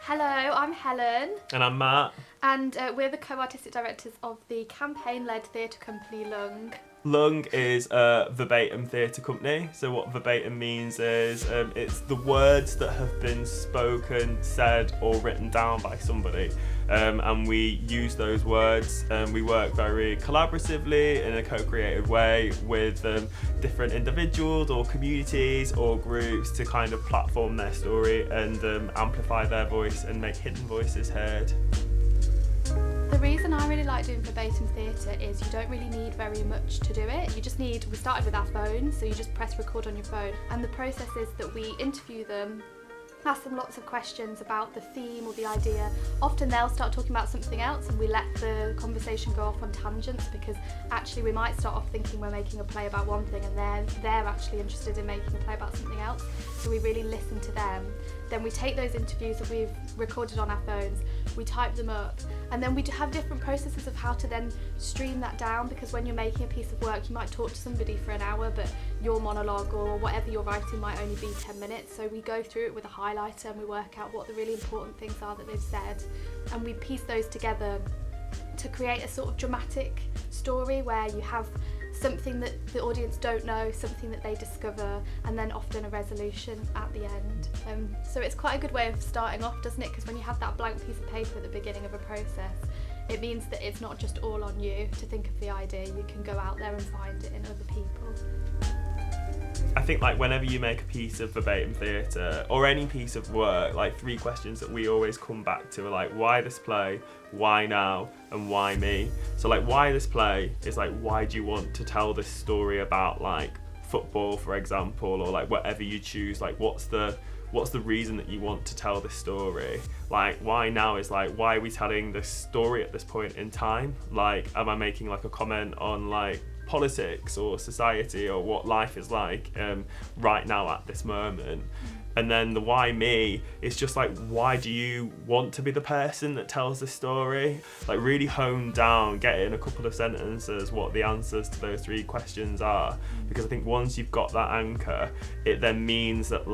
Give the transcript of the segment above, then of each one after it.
Hello, I'm Helen. And I'm Matt. And we're the co-artistic directors of the campaign-led theatre company Lung. Lung is a verbatim theatre company. So what verbatim means is it's the words that have been spoken, said or written down by somebody. And we use those words. We work very collaboratively in a co-creative way with different individuals or communities or groups to kind of platform their story and amplify their voice and make hidden voices heard. The reason I really like doing verbatim theatre is you don't really need very much to do it. We started with our phones, so you just press record on your phone. And the process is that we interview them, ask them lots of questions about the theme or the idea. Often they'll start talking about something else and we let the conversation go off on tangents because actually we might start off thinking we're making a play about one thing and they're actually interested in making a play about something else. So we really listen to them. Then we take those interviews that we've recorded on our phones, we type them up, and then we have different processes of how to then stream that down, because when you're making a piece of work you might talk to somebody for an hour but your monologue or whatever you're writing might only be 10 minutes, so we go through it with a highlighter and we work out what the really important things are that they've said, and we piece those together to create a sort of dramatic story where you have something that the audience don't know, something that they discover, and then often a resolution at the end. So it's quite a good way of starting off, doesn't it? Because when you have that blank piece of paper at the beginning of a process, it means that it's not just all on you to think of the idea, you can go out there and find it in other people. I think whenever you make a piece of verbatim theatre or any piece of work, 3 questions that we always come back to are why this play, why now, and why me? So why this play is why do you want to tell this story about football, for example, or whatever you choose? What's the reason that you want to tell this story? Why now is why are we telling this story at this point in time? Am I making a comment on politics or society or what life is right now at this moment? And then the why me is just why do you want to be the person that tells this story? Really hone down, get it in a couple of sentences what the answers to those 3 questions are, because I think once you've got that anchor, it then means that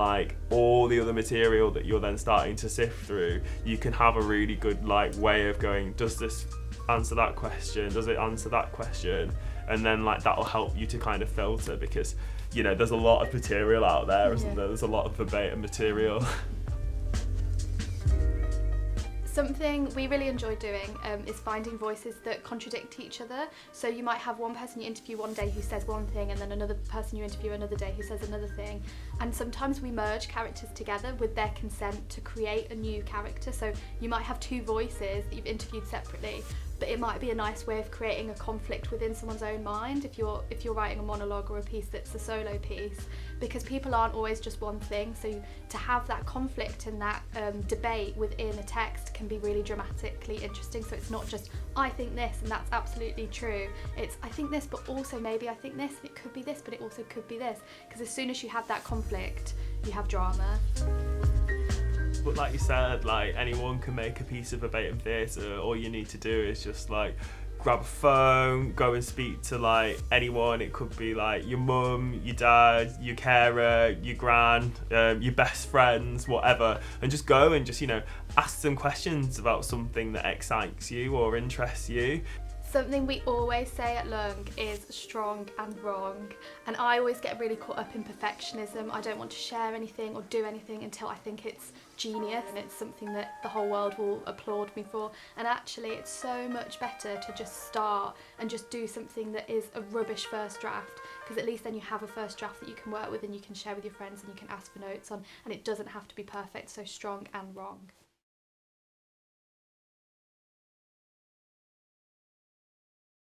all the other material that you're then starting to sift through, you can have a really good way of going, does this answer that question, does it answer that question? And then that'll help you to kind of filter, because there's a lot of material out there, isn't there? There's a lot of verbatim material. Something we really enjoy doing is finding voices that contradict each other. So you might have one person you interview one day who says one thing, and then another person you interview another day who says another thing. And sometimes we merge characters together with their consent to create a new character. So you might have 2 voices that you've interviewed separately, but it might be a nice way of creating a conflict within someone's own mind if you're writing a monologue or a piece that's a solo piece, because people aren't always just one thing. So to have that conflict and that debate within a text can be really dramatically interesting. So it's not just I think this and that's absolutely true, it's I think this but also maybe I think this and it could be this but it also could be this, because as soon as you have that conflict you have drama. But like you said, anyone can make a piece of verbatim theatre. All you need to do is just grab a phone, go and speak to anyone. It could be your mum, your dad, your carer, your gran, your best friends, whatever, and just go and just ask some questions about something that excites you or interests you. Something we always say at Lung is strong and wrong, and I always get really caught up in perfectionism. I don't want to share anything or do anything until I think it's genius and it's something that the whole world will applaud me for, and actually it's so much better to just start and just do something that is a rubbish first draft, because at least then you have a first draft that you can work with and you can share with your friends and you can ask for notes on, and it doesn't have to be perfect. So strong and wrong.